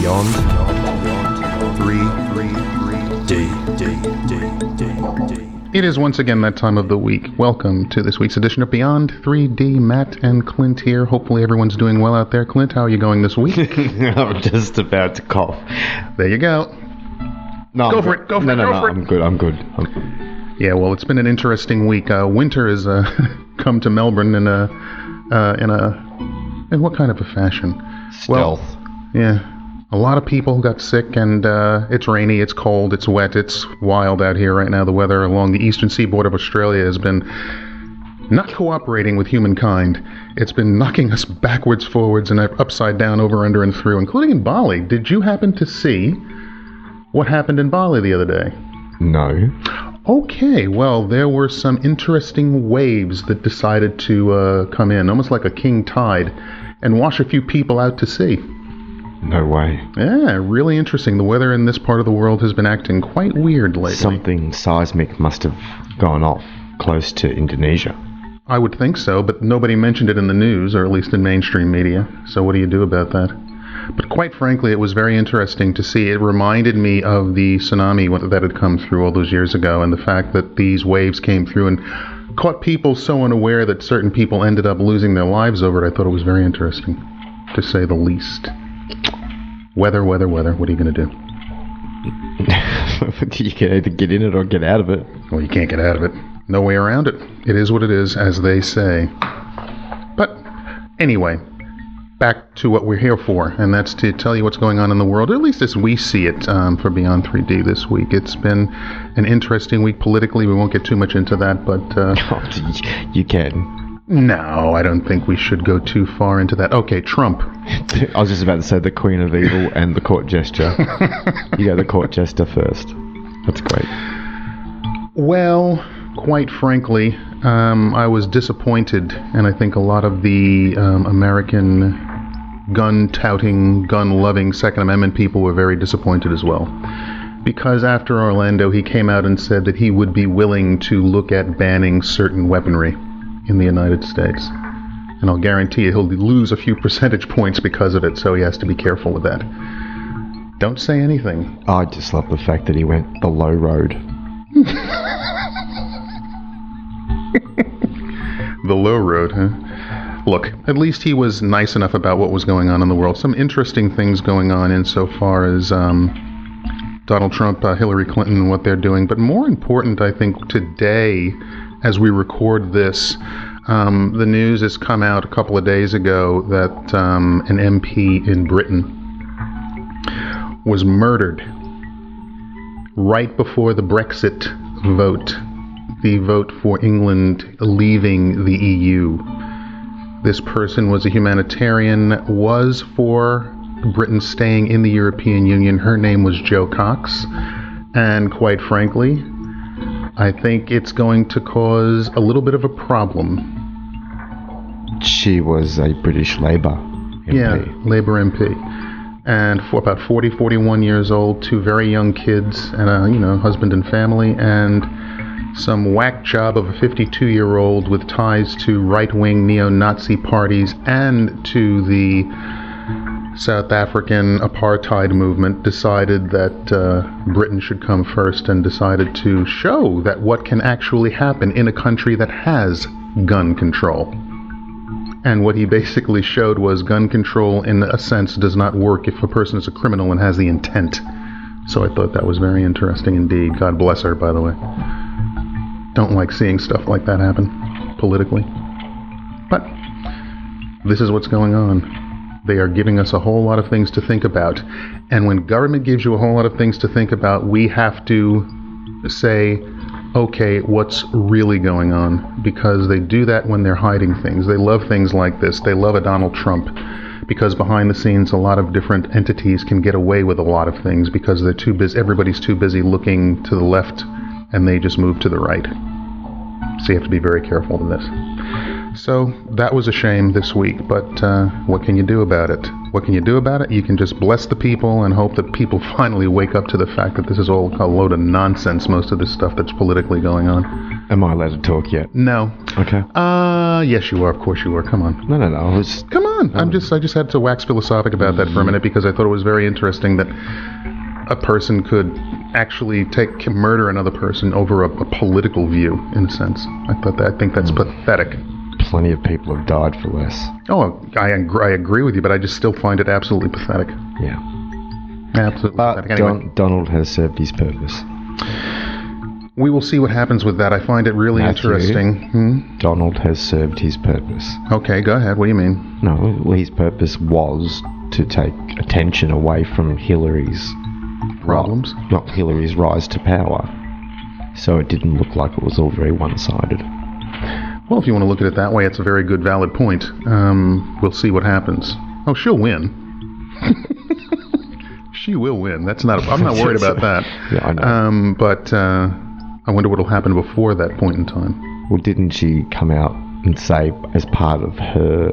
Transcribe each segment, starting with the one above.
Beyond 3D. It is once again that time of the week. Welcome to this week's edition of Beyond 3D. Matt and Clint here. Hopefully everyone's doing well out there. Clint, how are you going this week? I'm just about to cough. There you go. No, Go for it. I'm good. Yeah, well, it's been an interesting week. Winter has come to Melbourne in what kind of a fashion? Stealth. Well, yeah. A lot of people got sick, and it's rainy, it's cold, it's wet, it's wild out here right now. The weather along the eastern seaboard of Australia has been not cooperating with humankind. It's been knocking us backwards, forwards, and upside down, over, under, and through, including in Bali. Did you happen to see what happened in Bali the other day? No. Okay, well, there were some interesting waves that decided to come in, almost like a king tide, and wash a few people out to sea. No way. Yeah, really interesting. The weather in this part of the world has been acting quite weird lately. Something seismic must have gone off close to Indonesia. I would think so, but nobody mentioned it in the news, or at least in mainstream media. So what do you do about that? But quite frankly, it was very interesting to see. It reminded me of the tsunami that had come through all those years ago, and the fact that these waves came through and caught people so unaware that certain people ended up losing their lives over it. I thought it was very interesting, to say the least. Weather. What are you going to do? You can either get in it or get out of it. Well, you can't get out of it. No way around it. It is what it is, as they say. But anyway, back to what we're here for, and that's to tell you what's going on in the world, or at least as we see it for Beyond 3D this week. It's been an interesting week politically. We won't get too much into that, but... You can. No, I don't think we should go too far into that. Okay, Trump. I was just about to say the Queen of Evil and the Court Jester. You go the Court Jester first. That's great. Well, quite frankly, I was disappointed, and I think a lot of the American gun-touting, gun-loving Second Amendment people were very disappointed as well. Because after Orlando, he came out and said that he would be willing to look at banning certain weaponry in the United States. And I'll guarantee you he'll lose a few percentage points because of it, so he has to be careful with that. Don't say anything. I just love the fact that he went the low road. The low road, huh? Look, at least he was nice enough about what was going on in the world. Some interesting things going on insofar as Donald Trump, Hillary Clinton, and what they're doing. But more important, I think, today, as we record this, the news has come out a couple of days ago that an MP in Britain was murdered right before the Brexit vote, the vote for England leaving the EU. This person was a humanitarian, was for Britain staying in the European Union. Her name was Jo Cox, and quite frankly, I think it's going to cause a little bit of a problem. She was a British Labour MP. Yeah, Labour MP. And for about 40, 41 years old, two very young kids, and a husband and family, and some whack job of a 52-year-old with ties to right-wing neo-Nazi parties and to the South African apartheid movement, decided that Britain should come first, and decided to show that what can actually happen in a country that has gun control. And what he basically showed was gun control, in a sense, does not work if a person is a criminal and has the intent. So I thought that was very interesting indeed. God bless her, by the way. Don't like seeing stuff like that happen politically. But this is what's going on. They are giving us a whole lot of things to think about. And when government gives you a whole lot of things to think about, we have to say, okay, what's really going on? Because they do that when they're hiding things. They love things like this. They love a Donald Trump. Because behind the scenes, a lot of different entities can get away with a lot of things because they're too busy. Everybody's too busy looking to the left, and they just move to the right. So you have to be very careful with this. So that was a shame this week, but what can you do about it? What can you do about it? You can just bless the people and hope that people finally wake up to the fact that this is all a load of nonsense, most of this stuff that's politically going on. Am I allowed to talk yet? No. Okay. Yes, you are. Of course you are. Come on. No. Come on. on. I just had to wax philosophic about that for a minute because I thought it was very interesting that a person could actually murder another person over a political view, in a sense. I think that's pathetic. Plenty of people have died for less. Oh, I agree with you, but I just still find it absolutely pathetic. Yeah. Absolutely pathetic. Anyway. Donald has served his purpose. We will see what happens with that. I find it really interesting. Donald has served his purpose. Okay, go ahead. What do you mean? No, his purpose was to take attention away from Hillary's problems? Not Hillary's rise to power. So it didn't look like it was all very one-sided. Well, if you want to look at it that way, it's a very good, valid point. We'll see what happens. Oh, she'll win. She will win. I'm not worried about that. Yeah, I know. But I wonder what will happen before that point in time. Well, didn't she come out and say, as part of her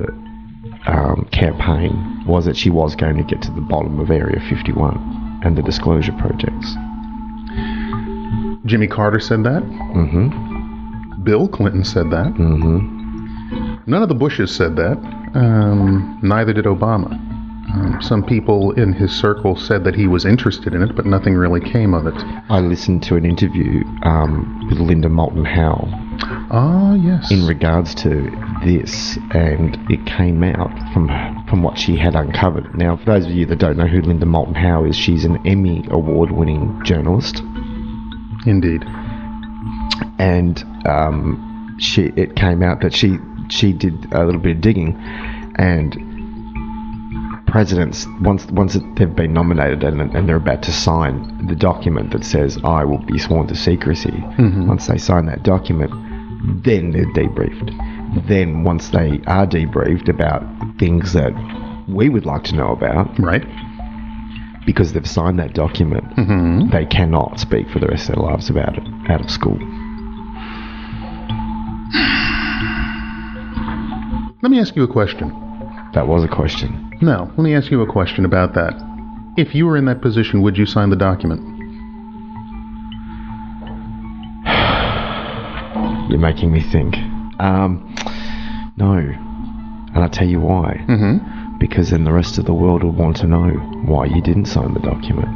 campaign, was that she was going to get to the bottom of Area 51 and the disclosure projects? Jimmy Carter said that? Mm-hmm. Bill Clinton said that. Mm-hmm. None of the Bushes said that. Neither did Obama. Some people in his circle said that he was interested in it, but nothing really came of it. I listened to an interview with Linda Moulton Howe. Ah, yes. In regards to this, and it came out from what she had uncovered. Now, for those of you that don't know who Linda Moulton Howe is, she's an Emmy award-winning journalist. Indeed. And it came out that she did a little bit of digging, and presidents, once they've been nominated and they're about to sign the document that says, I will be sworn to secrecy, once they sign that document, then they're debriefed. Then once they are debriefed about things that we would like to know about, right, because they've signed that document, they cannot speak for the rest of their lives about it out of school. Let me ask you a question. That was a question. No, let me ask you a question about that. If you were in that position, would you sign the document? You're making me think. No. And I'll tell you why. Because then the rest of the world will want to know why you didn't sign the document.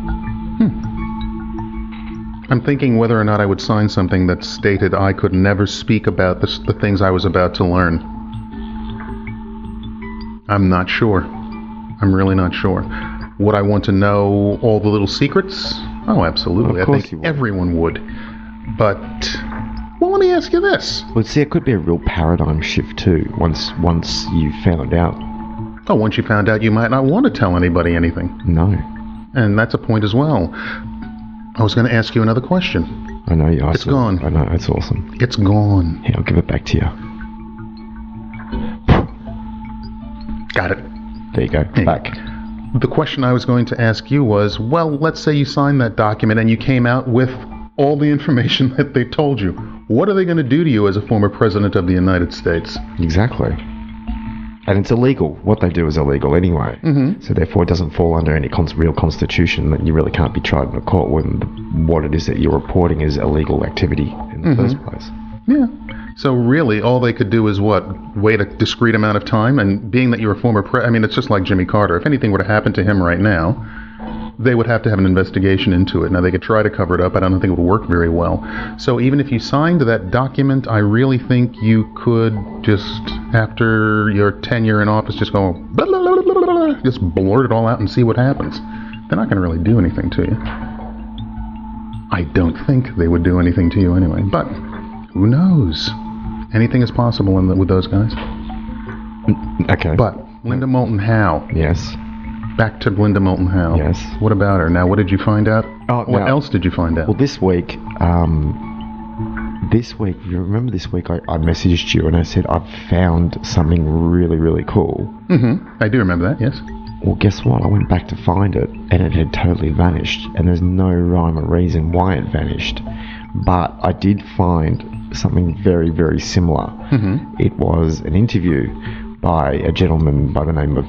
I'm thinking whether or not I would sign something that stated I could never speak about the things I was about to learn. I'm not sure. I'm really not sure. Would I want to know all the little secrets? Oh, absolutely. Well, I think everyone would. But, well, let me ask you this. Well, see, it could be a real paradigm shift too, once you found out. Oh, once you found out, you might not want to tell anybody anything. No. And that's a point as well. I was going to ask you another question. I know you asked. It's gone. I know, it's awesome. It's gone. Here, I'll give it back to you. Got it. There you go. Hey. Back. The question I was going to ask you was, well, let's say you signed that document and you came out with all the information that they told you. What are they going to do to you as a former president of the United States? Exactly. And it's illegal. What they do is illegal anyway. So therefore it doesn't fall under any real constitution that you really can't be tried in a court when what it is that you're reporting is illegal activity in the first place. Yeah. So really, all they could do is what? Wait a discrete amount of time? And being that you're a former I mean, it's just like Jimmy Carter. If anything were to happen to him right now, they would have to have an investigation into it. Now, they could try to cover it up. I don't think it would work very well. So even if you signed that document, I really think you could just, after your tenure in office, just go, blah, blah, blah, blah, blah, blah, just blurt it all out and see what happens. They're not going to really do anything to you. I don't think they would do anything to you anyway. But who knows? Anything is possible with those guys. Okay. But Linda Moulton Howe. Yes. Back to Linda Moulton Howe. Yes. What about her? Now, what did you find out? What else did you find out? Well, this week, you remember this week I messaged you and I said I've found something really, really cool. I do remember that, yes. Well, guess what? I went back to find it and it had totally vanished. And there's no rhyme or reason why it vanished. But I did find something very, very similar. It was an interview by a gentleman by the name of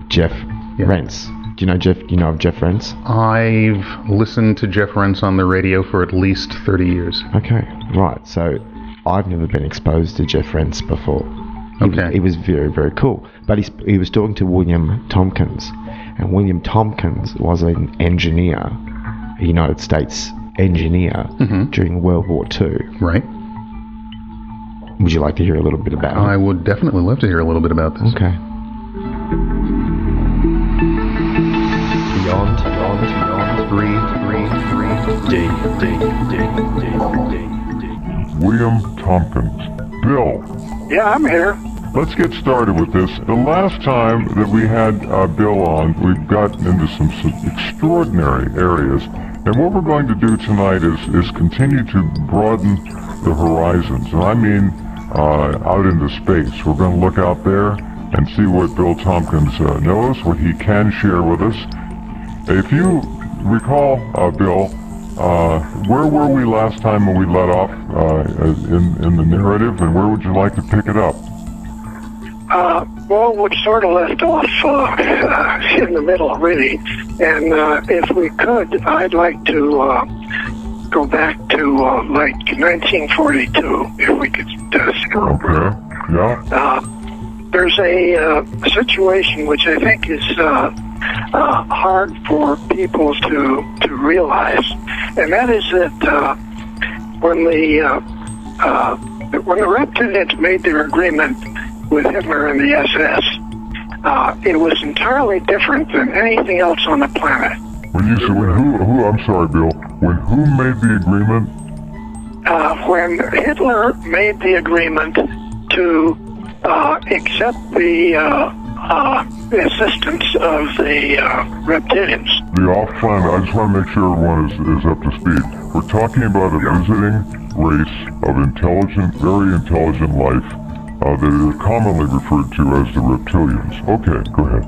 Jeff Rentz. Do you know Jeff? Do you know of Jeff Rentz? I've listened to Jeff Rentz on the radio for at least 30 years. Okay, right. So I've never been exposed to Jeff Rentz before. Okay. It was very, very cool. But he was talking to William Tompkins, and William Tompkins was an engineer, a United States engineer during World War II. Right. Would you like to hear a little bit about it? I would definitely love to hear a little bit about this. Okay. Beyond, D. William Tompkins. Bill. Yeah, I'm here. Let's get started with this. The last time that we had Bill on, we got into some extraordinary areas. And what we're going to do tonight is continue to broaden the horizons. And I mean out into space. We're going to look out there and see what Bill Tompkins knows, what he can share with us. If you recall, Bill, where were we last time when we let off in the narrative, and where would you like to pick it up? Well, we sort of left off in the middle, really. And if we could, I'd like to go back to like 1942, if we could start. Okay, yeah. There's a situation which I think is hard for people to realize, and that is that when the Reptilians made their agreement with Hitler and the SS, it was entirely different than anything else on the planet. When you say who? I'm sorry, Bill. When who made the agreement? When Hitler made the agreement to accept the assistance of the Reptilians. The off-planet, I just want to make sure everyone is up to speed. We're talking about a visiting race of intelligent, very intelligent life that is commonly referred to as the Reptilians. Okay, go ahead.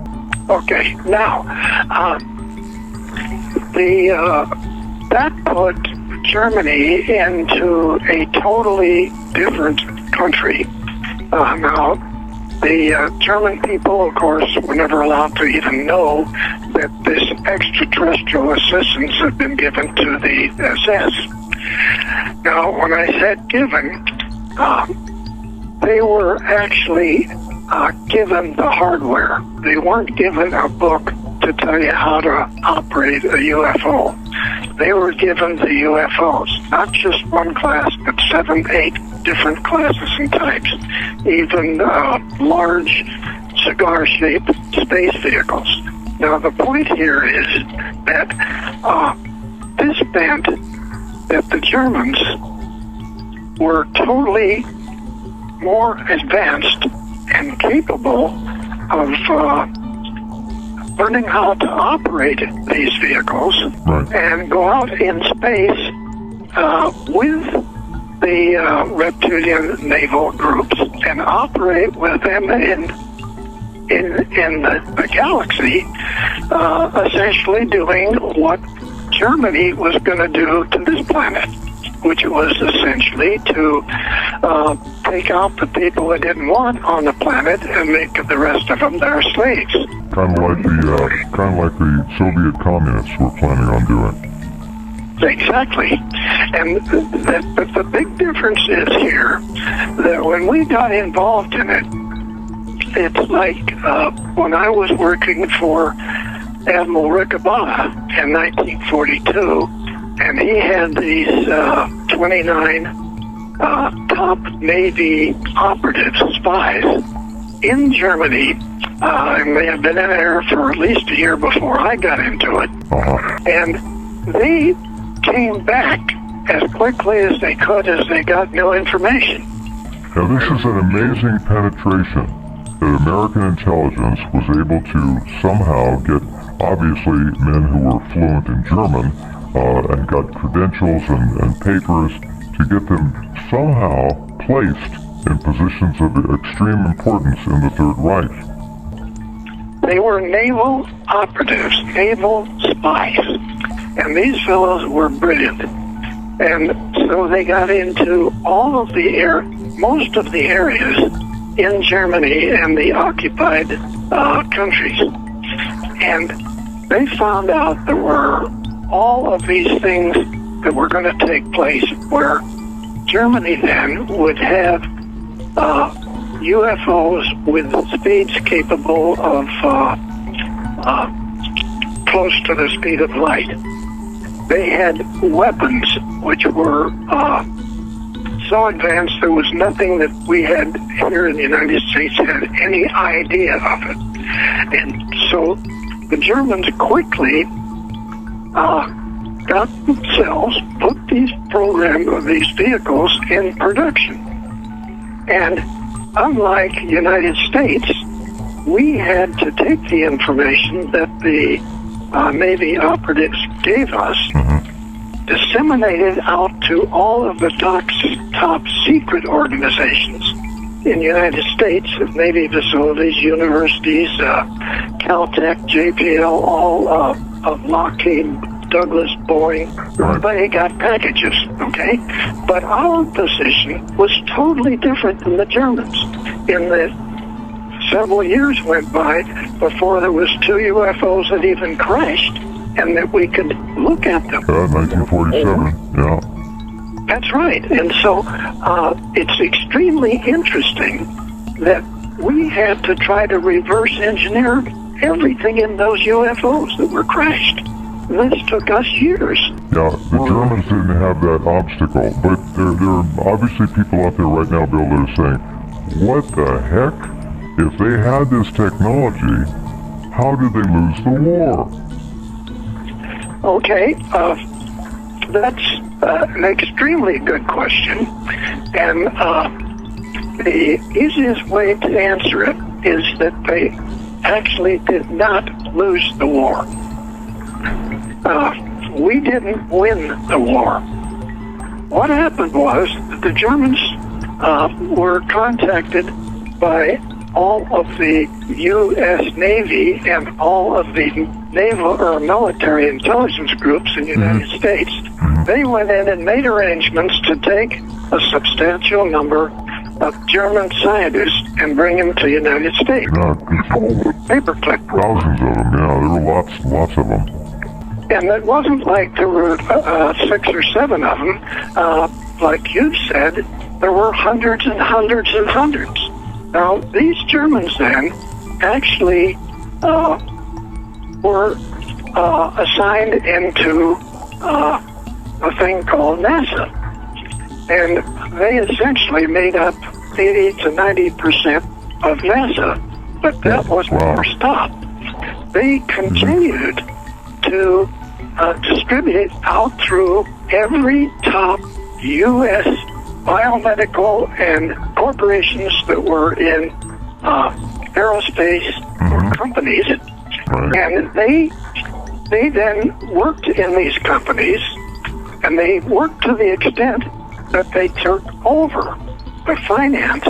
Okay, now, that put Germany into a totally different country. Now, the German people, of course, were never allowed to even know that this extraterrestrial assistance had been given to the SS. Now, when I said given, they were actually given the hardware. They weren't given a book to tell you how to operate a UFO. They were given the UFOs, not just one class, but 7, 8 different classes and types, even large cigar-shaped space vehicles. Now, the point here is that this meant that the Germans were totally more advanced and capable of learning how to operate these vehicles and go out in space with the reptilian naval groups and operate with them in the galaxy, essentially doing what Germany was going to do to this planet, which was essentially to take out the people they didn't want on the planet and make the rest of them their slaves. Kind of like the Soviet communists were planning on doing. Exactly. And but the big difference is here that when we got involved in it, it's like when I was working for Admiral Ricabana in 1942, and he had these 29 top Navy operatives, spies, in Germany, and they had been in there for at least a year before I got into it. And they came back as quickly as they could as they got new information. Now this is an amazing penetration that American intelligence was able to somehow get, obviously, men who were fluent in German and got credentials and papers to get them somehow placed in positions of extreme importance in the Third Reich. They were naval operatives, naval spies, and these fellows were brilliant. And so they got into all of most of the areas in Germany and the occupied countries. And they found out there were all of these things that were going to take place where Germany then would have UFOs with speeds capable of close to the speed of light. They had weapons which were so advanced there was nothing that we had here in the United States had any idea of it. And so the Germans quickly got themselves, put these vehicles in production. And unlike the United States, we had to take the information that the Navy operatives gave us, disseminate it out to all of the top secret organizations in the United States, Navy facilities, universities, Caltech, JPL, all of Lockheed, Douglas, Boeing. Everybody got packages, okay? But our position was totally different than the Germans in that several years went by before there was 2 UFOs that even crashed and that we could look at them. 1947, yeah. That's right. And so it's extremely interesting that we had to try to reverse engineer everything in those UFOs that were crashed. This took us years. Yeah, the Germans didn't have that obstacle, but there are obviously people out there right now, Bill, that are saying, what the heck? If they had this technology, how did they lose the war? Okay, that's an extremely good question, and the easiest way to answer it is that they actually did not lose the war. We didn't win the war. What happened was that the Germans were contacted by all of the U.S. Navy and all of the naval or military intelligence groups in the United States. They went in and made arrangements to take a substantial number of German scientists and bring them to the United States. Paperclip. Thousands of them, yeah. There were lots of them. And it wasn't like there were 6 or 7 of them. Like you said, there were hundreds and hundreds and hundreds. Now, these Germans then actually were assigned into a thing called NASA. And they essentially made up 80 to 90% of NASA. But that wasn't their stop. They continued to distribute out through every top U.S. biomedical and corporations that were in aerospace or companies. And they then worked in these companies, and they worked to the extent that they took over the finance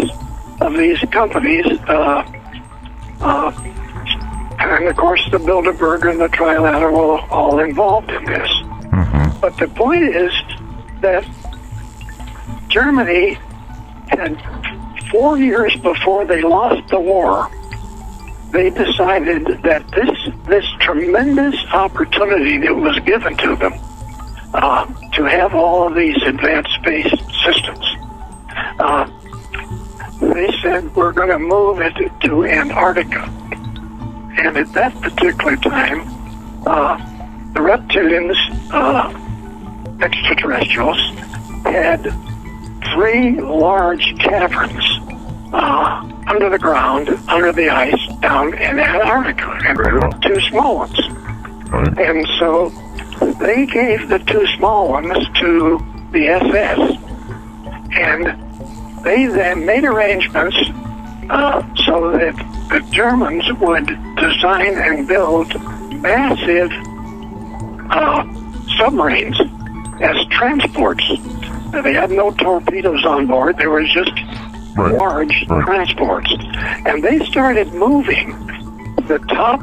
of these companies, and of course the Bilderberg and the Trilateral all involved in this. But the point is that Germany had 4 years before they lost the war, they decided that this tremendous opportunity that was given to them to have all of these advanced space systems, they said, we're going to move it to Antarctica. And at that particular time, the reptilians, extraterrestrials, had 3 large caverns under the ground, under the ice, down in Antarctica, and 2 small ones. And so they gave the 2 small ones to the SS, and they then made arrangements so that the Germans would design and build massive submarines as transports. They had no torpedoes on board. They were just large transports. And they started moving the top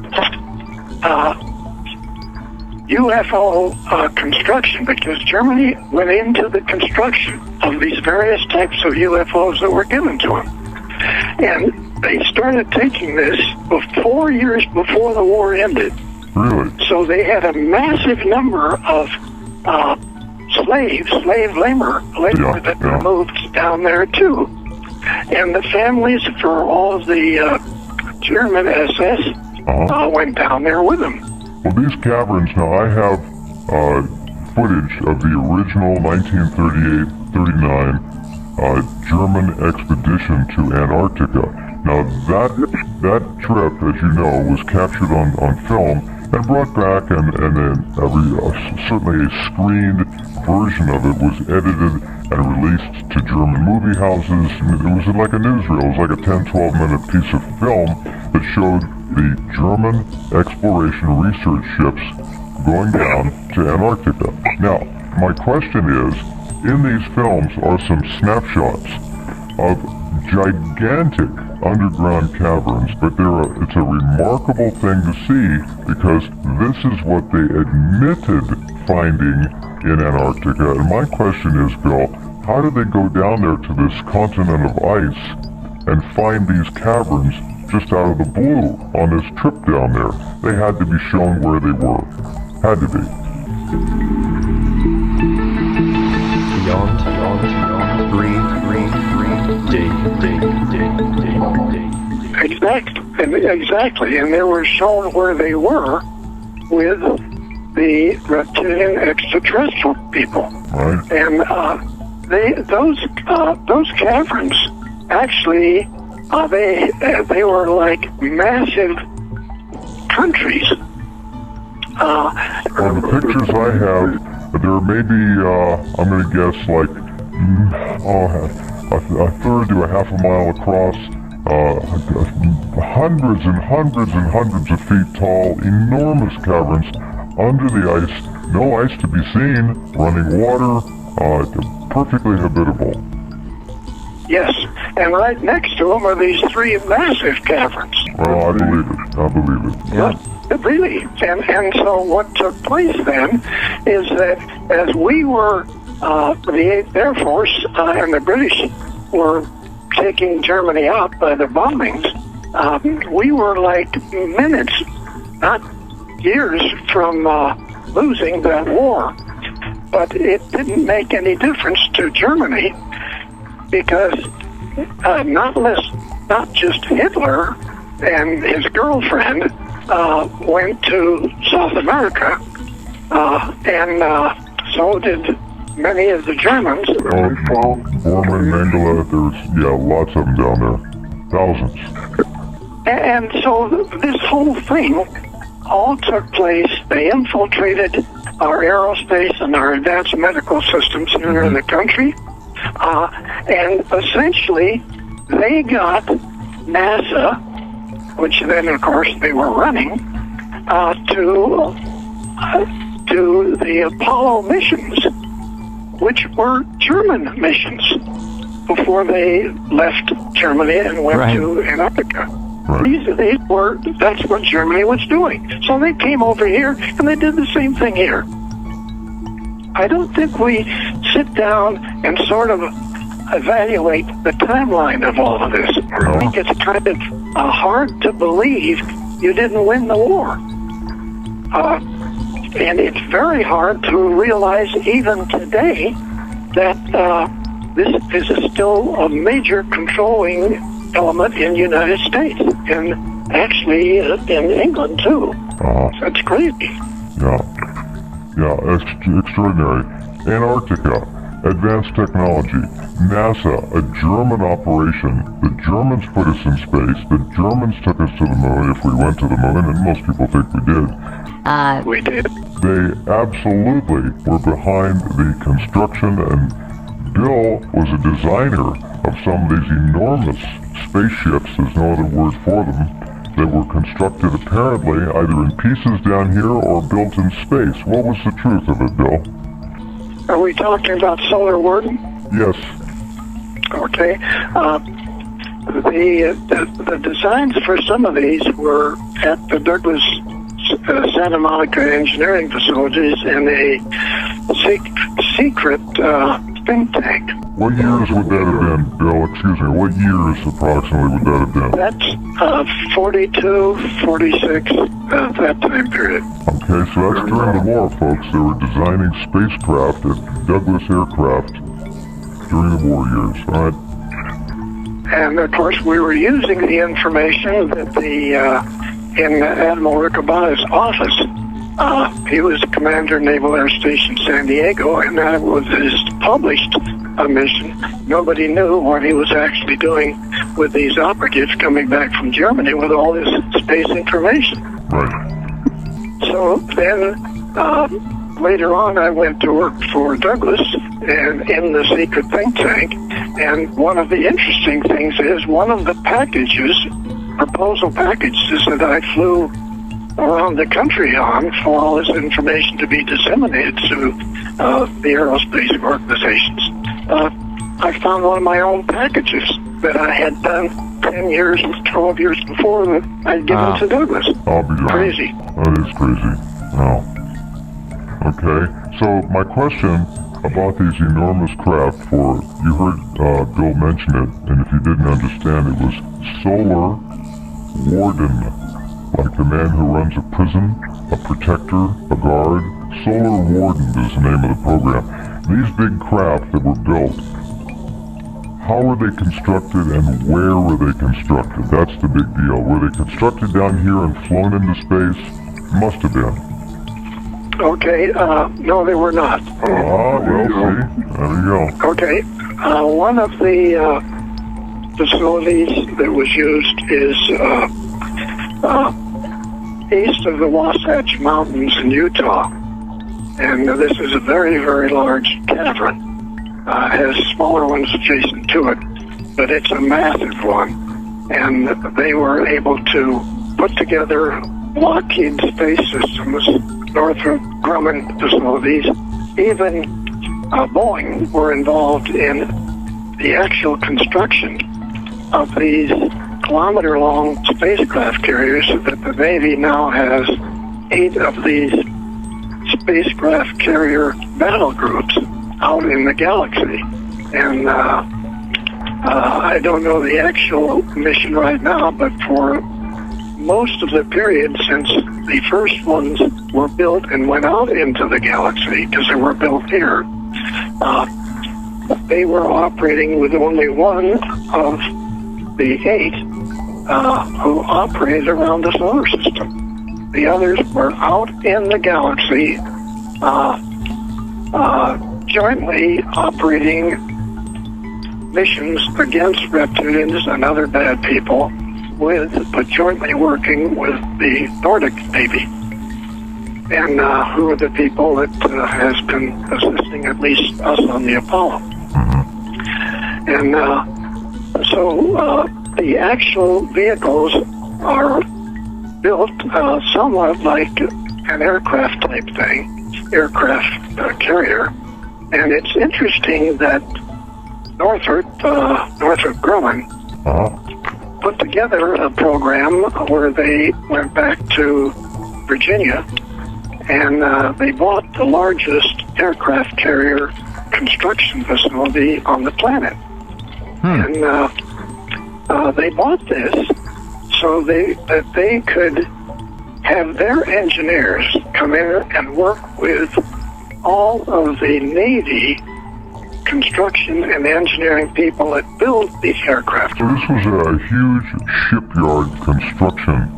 UFO construction, because Germany went into the construction of these various types of UFOs that were given to them. And they started taking this 4 years before the war ended. So they had a massive number of slave labor that moved down there too. And the families for all of the German SS went down there with them. Well, these caverns, now I have footage of the original 1938-39 German expedition to Antarctica. Now that trip, as you know, was captured on film and brought back, and then certainly a screened version of it was edited and released to German movie houses. It was like a newsreel. It was like a 10-12 minute piece of film that showed the German exploration research ships going down to Antarctica. Now, my question is, in these films are some snapshots of gigantic underground caverns, but it's a remarkable thing to see because this is what they admitted finding in Antarctica. And my question is, Bill, how did they go down there to this continent of ice and find these caverns just out of the blue on this trip down there? They had to be shown where they were. Had to be. Beyond, green, Exactly, and they were shown where they were with the reptilian extraterrestrial people. Right. And those caverns actually they were like massive countries. On the pictures I have, there may be, I'm going to guess, like a third to a half a mile across, hundreds and hundreds and hundreds of feet tall, enormous caverns under the ice, no ice to be seen, running water, perfectly habitable. Yes, and right next to them are these three massive caverns. Well, I believe it. Yeah. Really, and so what took place then is that as we were, the 8th Air Force and the British were taking Germany out by the bombings, we were like minutes, not years, from losing that war. But it didn't make any difference to Germany because not just Hitler and his girlfriend went to South America, and so did many of the Germans. Bormann, Mengele, there's, lots of them down there. Thousands. And so this whole thing all took place. They infiltrated our aerospace and our advanced medical systems here in the country, and essentially they got NASA, which then, of course, they were running, to the Apollo missions, which were German missions before they left Germany and went to Antarctica. Right. That's what Germany was doing. So they came over here and they did the same thing here. I don't think we sit down and sort of evaluate the timeline of all of this. I think it's kind of hard to believe you didn't win the war. And it's very hard to realize even today that this is still a major controlling element in the United States, and actually in England too. That's crazy. Yeah, extraordinary. Antarctica, advanced technology. NASA, a German operation. The Germans put us in space. The Germans took us to the moon, if we went to the moon, and most people think we did. We did. They absolutely were behind the construction, and Bill was a designer of some of these enormous spaceships, there's no other word for them, that were constructed apparently either in pieces down here or built in space. What was the truth of it, Bill? Are we talking about Solar Warden? Yes. Okay. The designs for some of these were at the Douglas Santa Monica engineering facilities in a secret think tank. What years would that have been, Bill? Excuse me. What years approximately would that have been? That's 42, 46, that time period. Okay, so that's during the war, folks. They were designing spacecraft at Douglas Aircraft during the war years, all right? And of course, we were using the information that in Admiral Ricobata's office. He was the commander of Naval Air Station San Diego, and that was his published mission. Nobody knew what he was actually doing with these operatives coming back from Germany with all this space information. Right. So then, later on, I went to work for Douglas and in the secret think tank. And one of the interesting things is one of the proposal packages that I flew around the country on for all this information to be disseminated to the aerospace organizations. I found one of my own packages that I had done 10 years, 12 years before that I'd given to Douglas. I'll be darned. Crazy. That is crazy. Wow. Okay. So my question about these enormous craft you heard Bill mention it, and if you didn't understand, it was Solar Warden, like the man who runs a prison, a protector, a guard. Solar Warden is the name of the program. These big craft that were built, how were they constructed and where were they constructed? That's the big deal. Were they constructed down here and flown into space? Must have been. Okay, no, they were not. Well, see, there you go. Okay, one of the facilities that was used is east of the Wasatch Mountains in Utah. And this is a very, very large cavern. Has smaller ones adjacent to it, but it's a massive one. And they were able to put together Lockheed Space Systems, Northrop Grumman facilities, even Boeing were involved in the actual construction of these kilometer-long spacecraft carriers that the Navy now has 8 of these spacecraft carrier battle groups out in the galaxy. And I don't know the actual mission right now, but for most of the period since the first ones were built and went out into the galaxy, because they were built here, they were operating with only one of the 8 who operated around the solar system. The others were out in the galaxy, jointly operating missions against reptilians and other bad people, but jointly working with the Nordic Navy, and who are the people that has been assisting at least us on the Apollo. And so the actual vehicles are built somewhat like an aircraft type thing, aircraft carrier. And it's interesting that Northrop Grumman put together a program where they went back to Virginia and they bought the largest aircraft carrier construction facility on the planet. And they bought this so that they could have their engineers come in and work with all of the Navy construction and engineering people that build these aircraft. So this was a huge shipyard construction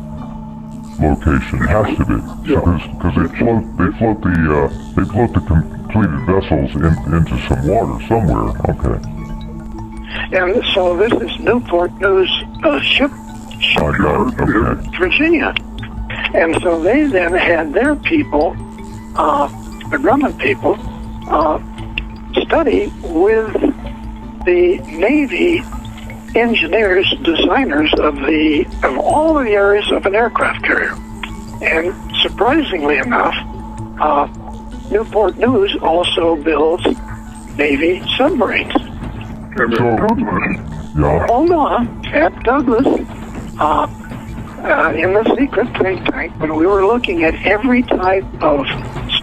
location. It has to be, because they float the completed vessels into some water somewhere. Okay. And so this is Newport News shipyard, Virginia. And so they then had their people, the Grumman people, study with the Navy engineers, designers of all the areas of an aircraft carrier. And surprisingly enough, Newport News also builds Navy submarines. Hold on, at Douglas, in the secret think tank, when we were looking at every type of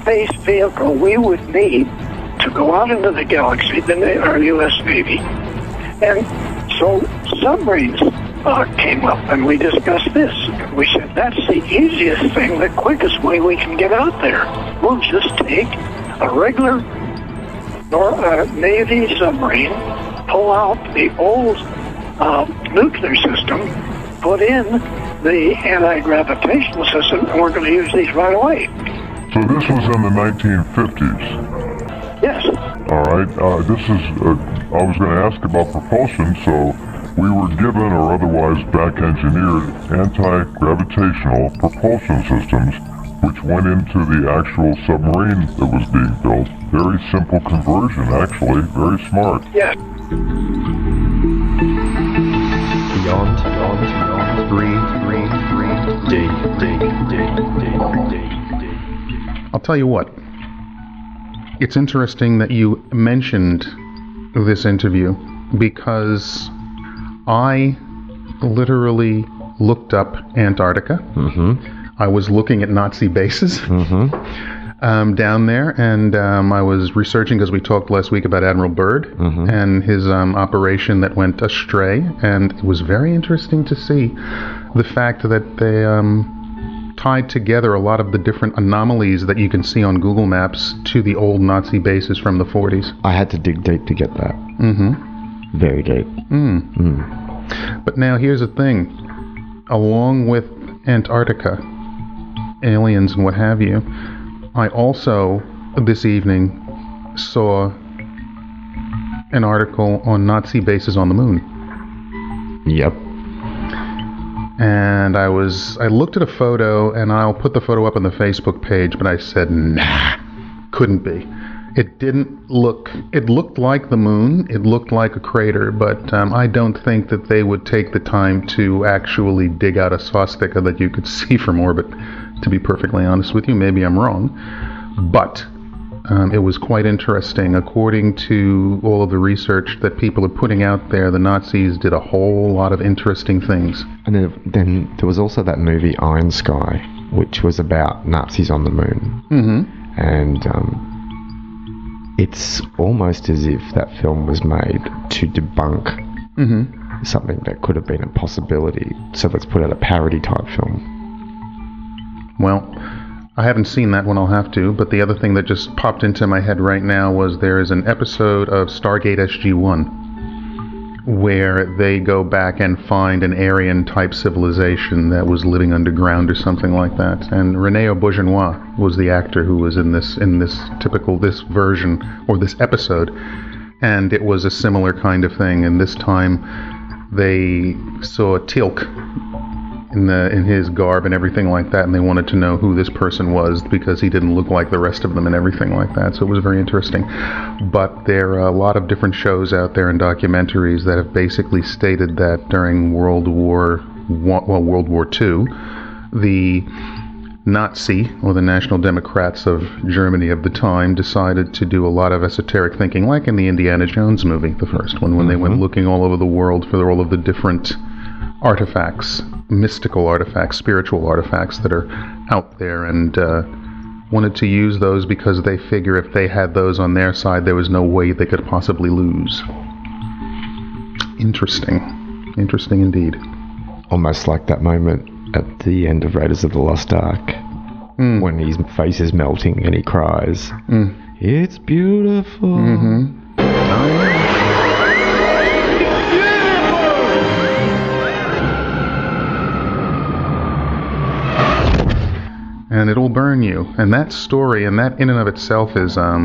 space vehicle we would need to go out into the galaxy, our U.S. Navy. And so submarines came up, and we discussed this. We said, that's the easiest thing, the quickest way we can get out there. We'll just take a regular Navy submarine, pull out the old nuclear system, put in the anti-gravitational system, and we're going to use these right away. So this was in the 1950s. Yes. All right. I was going to ask about propulsion, so we were given or otherwise back-engineered anti-gravitational propulsion systems, which went into the actual submarine that was being built. Very simple conversion, actually. Very smart. Yes. Beyond, green, D. I'll tell you what. It's interesting that you mentioned this interview, because I literally looked up Antarctica. Mm-hmm. I was looking at Nazi bases down there, and I was researching, because we talked last week about Admiral Byrd and his operation that went astray, and it was very interesting to see the fact that they tied together a lot of the different anomalies that you can see on Google Maps to the old Nazi bases from the 40s. I had to dig deep to get that. Mm-hmm. Very deep. But now here's the thing. Along with Antarctica, aliens and what have you, I also, this evening, saw an article on Nazi bases on the moon. Yep. And I looked at a photo, and I'll put the photo up on the Facebook page, but I said, nah, couldn't be. It looked like the moon, it looked like a crater, but I don't think that they would take the time to actually dig out a swastika that you could see from orbit, to be perfectly honest with you. Maybe I'm wrong, but it was quite interesting. According to all of the research that people are putting out there, the Nazis did a whole lot of interesting things. And then there was also that movie Iron Sky, which was about Nazis on the moon. Mm-hmm. And it's almost as if that film was made to debunk something that could have been a possibility. So let's put out a parody type film. Well, I haven't seen that one, I'll have to, but the other thing that just popped into my head right now was there is an episode of Stargate SG-1 where they go back and find an Aryan-type civilization that was living underground or something like that. And René Auberjonois was the actor who was in this version, or this episode, and it was a similar kind of thing. And this time they saw Teal'c in his garb and everything like that, and they wanted to know who this person was because he didn't look like the rest of them and everything like that. So it was very interesting. But there are a lot of different shows out there and documentaries that have basically stated that during World War II, the Nazi, or the National Democrats of Germany of the time, decided to do a lot of esoteric thinking, like in the Indiana Jones movie, the first one, when they went looking all over the world for all of the different artifacts, mystical artifacts, spiritual artifacts that are out there, and wanted to use those because they figure if they had those on their side, there was no way they could possibly lose. Interesting indeed. Almost like that moment at the end of Raiders of the Lost Ark, when his face is melting and he cries, "It's beautiful." And it'll burn you. And that story, and that in and of itself is a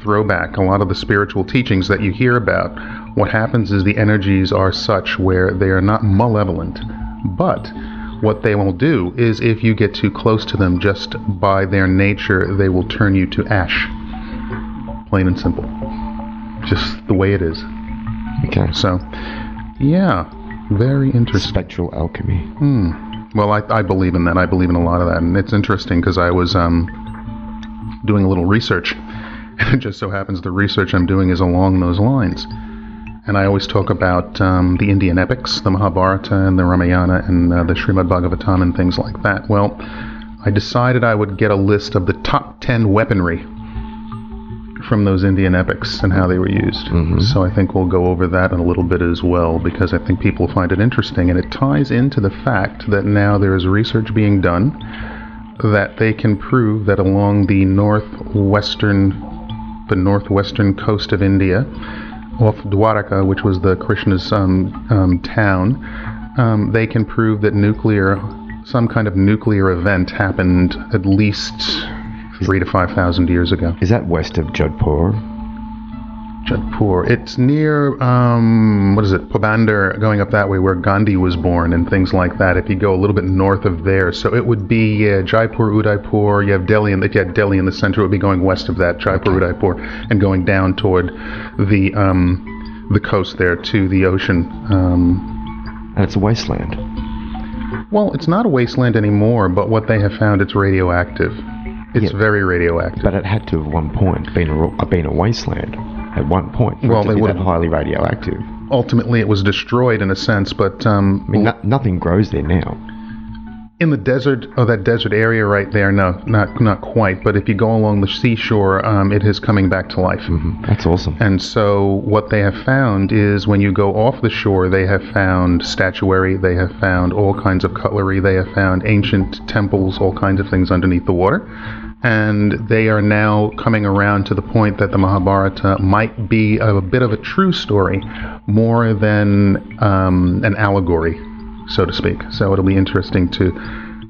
throwback. A lot of the spiritual teachings that you hear about, what happens is the energies are such where they are not malevolent, but what they will do is if you get too close to them, just by their nature, they will turn you to ash. Plain and simple. Just the way it is. Okay. So, yeah, very interesting. Spectral alchemy. Well, I believe in that. I believe in a lot of that. And it's interesting because I was doing a little research. And it just so happens the research I'm doing is along those lines. And I always talk about the Indian epics, the Mahabharata and the Ramayana and the Srimad Bhagavatam and things like that. Well, I decided I would get a list of the top 10 weaponry from those Indian epics and how they were used. So I think we'll go over that in a little bit as well, because I think people find it interesting, and it ties into the fact that now there is research being done that they can prove that along the northwestern coast of India, off Dwarka, which was the Krishna's town, they can prove that some kind of nuclear event happened at least 3,000 to 5,000 years ago. Is that west of Jodhpur? Jodhpur. It's near, Porbandar, going up that way where Gandhi was born and things like that, if you go a little bit north of there. So it would be Jaipur, Udaipur, you have Delhi, and if you had Delhi in the center, it would be going west of that, Jaipur, Udaipur, and going down toward the coast there to the ocean. And it's a wasteland. Well, it's not a wasteland anymore, but what they have found, it's radioactive. It's very radioactive. But it had to, at one point, been a wasteland. At one point, well, they would have highly radioactive. Ultimately, it was destroyed in a sense, but nothing grows there now. In the desert, that desert area right there, no, not quite. But if you go along the seashore, it is coming back to life. Mm-hmm. That's awesome. And so, what they have found is, when you go off the shore, they have found statuary, they have found all kinds of cutlery, they have found ancient temples, all kinds of things underneath the water. And they are now coming around to the point that the Mahabharata might be a bit of a true story, more than an allegory, so to speak. So it'll be interesting to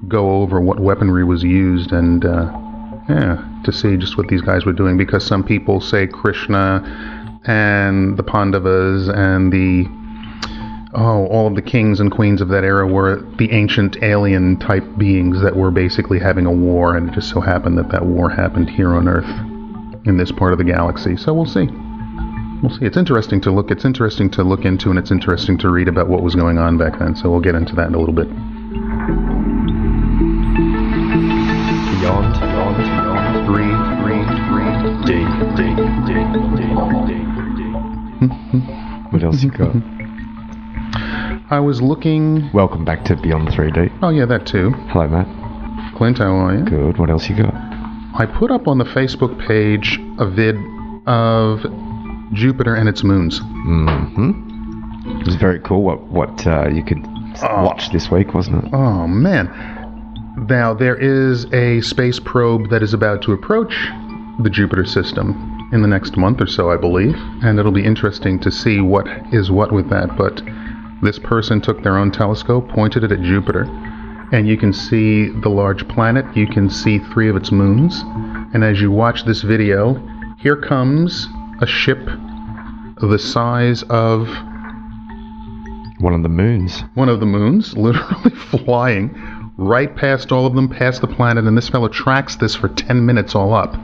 go over what weaponry was used and to see just what these guys were doing, because some people say Krishna and the Pandavas and all of the kings and queens of that era were the ancient alien type beings that were basically having a war, and it just so happened that war happened here on Earth in this part of the galaxy. So we'll see. It's interesting to look into, and it's interesting to read about what was going on back then. So we'll get into that in a little bit. Beyond 3D. What else you got? I was looking... Welcome back to Beyond 3D. Oh, yeah, that too. Hello, Matt. Clint, how are you? Good. What else you got? I put up on the Facebook page a vid of Jupiter and its moons. Mm-hmm. It was very cool what you could watch this week, wasn't it? Oh, man. Now, there is a space probe that is about to approach the Jupiter system in the next month or so, I believe. And it'll be interesting to see what is what with that, but... This person took their own telescope, pointed it at Jupiter, and you can see the large planet. You can see 3 of its moons. And as you watch this video, here comes a ship the size of... One of the moons. One of the moons, literally flying right past all of them, past the planet, and this fellow tracks this for 10 minutes all up.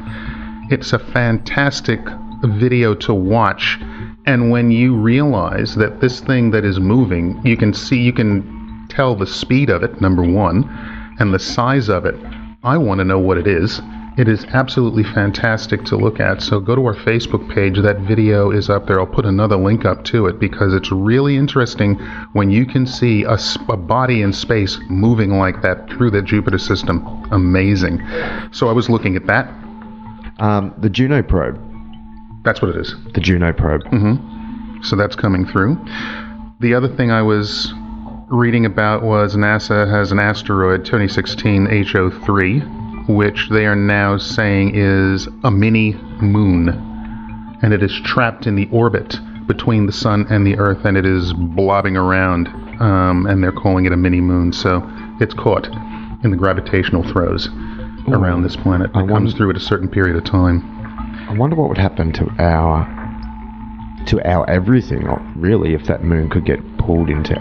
It's a fantastic video to watch. And when you realize that this thing that is moving, you can tell the speed of it, number one, and the size of it. I want to know what it is. It is absolutely fantastic to look at. So go to our Facebook page. That video is up there. I'll put another link up to it because it's really interesting when you can see a body in space moving like that through the Jupiter system. Amazing. So I was looking at that. The Juno probe. That's what it is. The Juno probe. Mm-hmm. So that's coming through. The other thing I was reading about was NASA has an asteroid, 2016 HO3, which they are now saying is a mini moon. And it is trapped in the orbit between the sun and the Earth, and it is blobbing around, and they're calling it a mini moon. So it's caught in the gravitational throes around this planet. It comes through at a certain period of time. I wonder what would happen to our everything, really, if that moon could get pulled into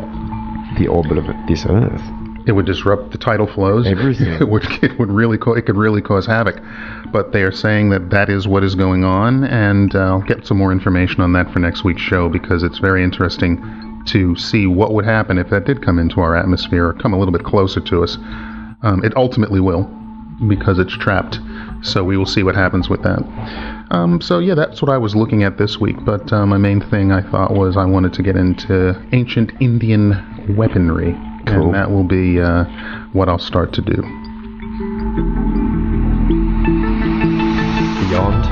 the orbit of this Earth. It would disrupt the tidal flows. Everything. It could really cause havoc. But they are saying that is what is going on, and I'll get some more information on that for next week's show because it's very interesting to see what would happen if that did come into our atmosphere or come a little bit closer to us. It ultimately will, because it's trapped. So we will see what happens with that. So yeah, that's what I was looking at this week. But my main thing I thought was I wanted to get into ancient Indian weaponry. Cool. And that will be what I'll start to do. Beyond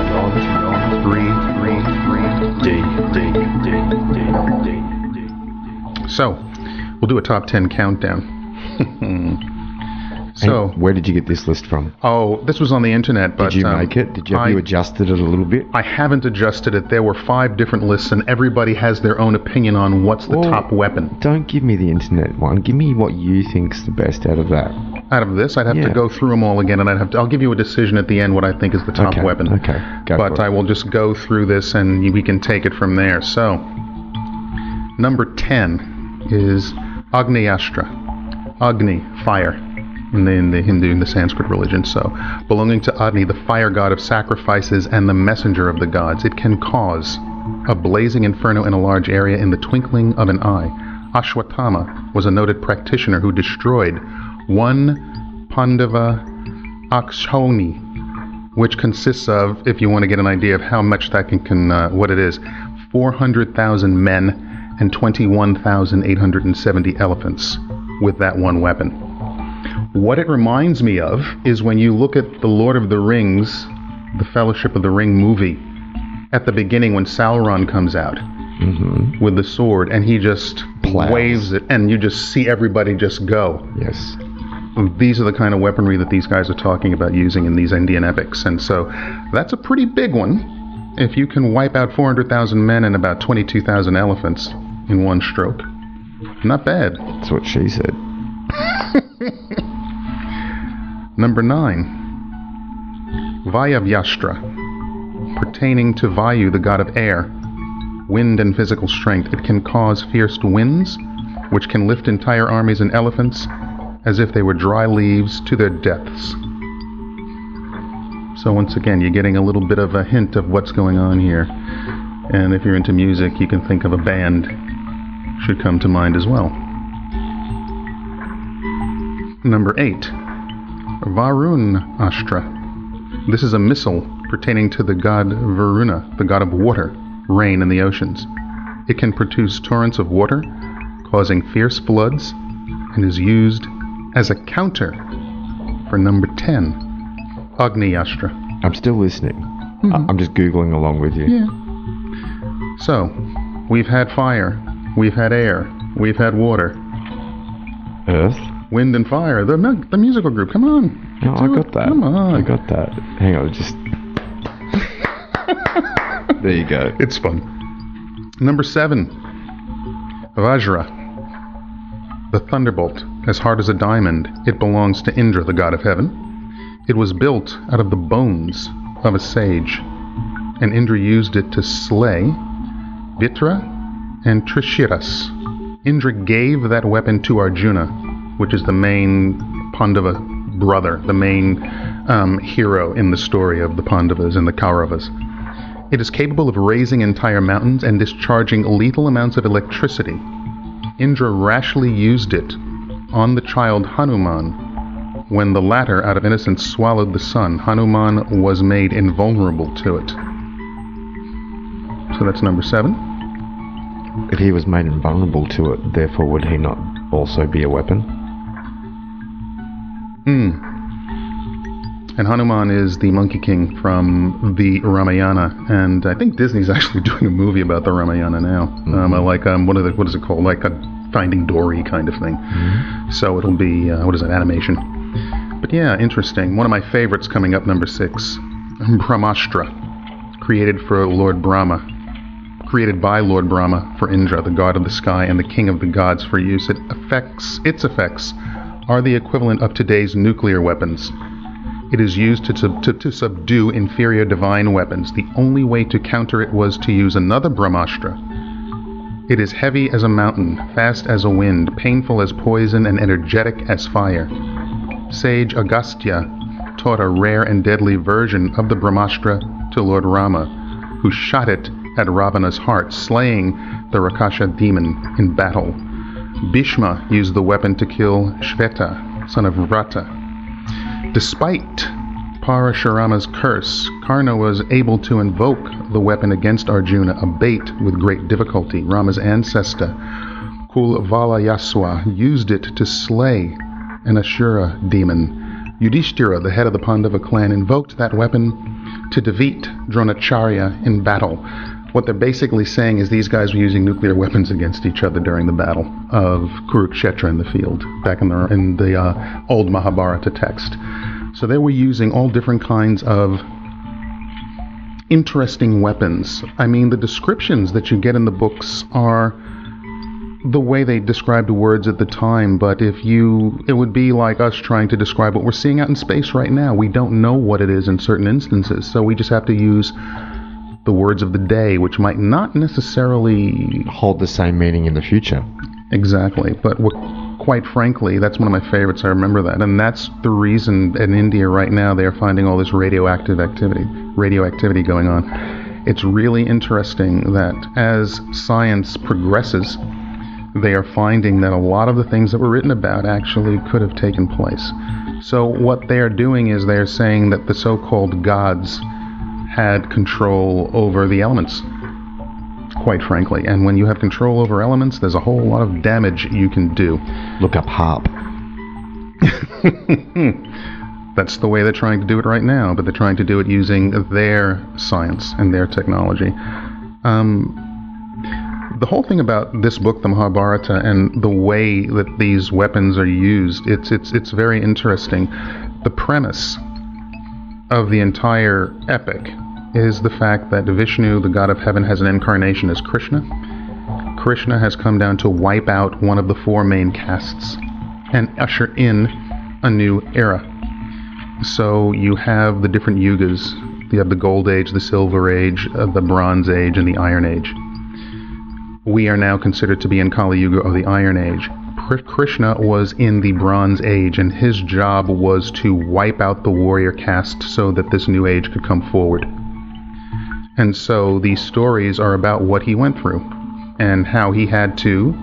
3D. So, we'll do a top 10 countdown. So, where did you get this list from? oh, this was on the internet, but Did you make it? Have you adjusted it a little bit? I haven't adjusted it. There were 5 different lists, and everybody has their own opinion on what's the top weapon. Don't give me the internet one. Give me what you think's the best out of that. Out of this, I'd have to go through them all again, and I'll give you a decision at the end what I think is the top weapon. Okay, go for it. But I will just go through this, and we can take it from there. So, number 10 is Agnyastra. Agni, fire, in the Hindu and the Sanskrit religion. So, belonging to Agni, the fire god of sacrifices and the messenger of the gods, it can cause a blazing inferno in a large area in the twinkling of an eye. Ashwatthama was a noted practitioner who destroyed one Pandava Akshoni, which consists of, if you want to get an idea of how much that can what it is, 400,000 men and 21,870 elephants with that one weapon. What it reminds me of is when you look at the Lord of the Rings, the Fellowship of the Ring movie, at the beginning when Sauron comes out with the sword and he just waves it and you just see everybody just go. Yes. These are the kind of weaponry that these guys are talking about using in these Indian epics. And so that's a pretty big one. If you can wipe out 400,000 men and about 22,000 elephants in one stroke. Not bad. That's what she said. Number 9. Vaisnava, pertaining to Vayu, the god of air, wind and physical strength. It can cause fierce winds, which can lift entire armies and elephants as if they were dry leaves to their deaths. So once again, you're getting a little bit of a hint of what's going on here. And if you're into music, you can think of a band. Should come to mind as well. Number 8. Varun Astra. This is a missile pertaining to the god Varuna, the god of water, rain, and the oceans. It can produce torrents of water, causing fierce floods, and is used as a counter for number 10, Agnyastra. I'm still listening. I'm just Googling along with you. Yeah. So, we've had fire, we've had air, we've had water. Earth? Wind and fire, the musical group, come on. No, I got that. Come on. I got that. Hang on, just... There you go. It's fun. Number 7, Avajara the Thunderbolt. As hard as a diamond, it belongs to Indra, the god of heaven. It was built out of the bones of a sage, and Indra used it to slay Vitra and Trishiras. Indra gave that weapon to Arjuna, which is the main Pandava brother, the main hero in the story of the Pandavas and the Kauravas. It is capable of raising entire mountains and discharging lethal amounts of electricity. Indra rashly used it on the child Hanuman. When the latter, out of innocence, swallowed the sun, Hanuman was made invulnerable to it. So that's number 7. If he was made invulnerable to it, therefore would he not also be a weapon? And Hanuman is the Monkey King from the Ramayana, and I think Disney's actually doing a movie about the Ramayana now. What is it called? Like a Finding Dory kind of thing. So it'll be animation. But yeah, interesting. One of my favorites coming up, number 6, Brahmastra, created by Lord Brahma for Indra, the god of the sky and the king of the gods for use. Its effects are the equivalent of today's nuclear weapons. It is used to subdue inferior divine weapons. The only way to counter it was to use another Brahmastra. It is heavy as a mountain, fast as a wind, painful as poison, and energetic as fire. Sage Agastya taught a rare and deadly version of the Brahmastra to Lord Rama, who shot it at Ravana's heart, slaying the Rakasha demon in battle. Bhishma used the weapon to kill Shveta, son of Vrata. Despite Parashurama's curse, Karna was able to invoke the weapon against Arjuna, a bait with great difficulty. Rama's ancestor, Kulvalayaswa, used it to slay an Ashura demon. Yudhishthira, the head of the Pandava clan, invoked that weapon to defeat Dronacharya in battle. What they're basically saying is these guys were using nuclear weapons against each other during the battle of Kurukshetra in the field, back in the old Mahabharata text. So they were using all different kinds of interesting weapons. I mean, the descriptions that you get in the books are the way they described the words at the time, but it would be like us trying to describe what we're seeing out in space right now. We don't know what it is in certain instances, so we just have to use the words of the day, which might not necessarily hold the same meaning in the future. Exactly, but quite frankly, that's one of my favorites. I remember that, and that's the reason in India right now they're finding all this radioactivity going on. It's really interesting that as science progresses, they are finding that a lot of the things that were written about actually could have taken place. So what they're doing is they're saying that the so-called gods had control over the elements, quite frankly. And when you have control over elements, there's a whole lot of damage you can do. Look up HARP. That's the way they're trying to do it right now, but they're trying to do it using their science and their technology. The whole thing about this book, the Mahabharata, and the way that these weapons are used, it's very interesting. The premise of the entire epic is the fact that Vishnu, the god of heaven, has an incarnation as Krishna. Krishna has come down to wipe out one of the four main castes and usher in a new era. So you have the different yugas. You have the Gold Age, the Silver Age, the Bronze Age, and the Iron Age. We are now considered to be in Kali Yuga, or the Iron Age. Krishna was in the Bronze Age, and his job was to wipe out the warrior caste so that this new age could come forward. And so these stories are about what he went through and how he had to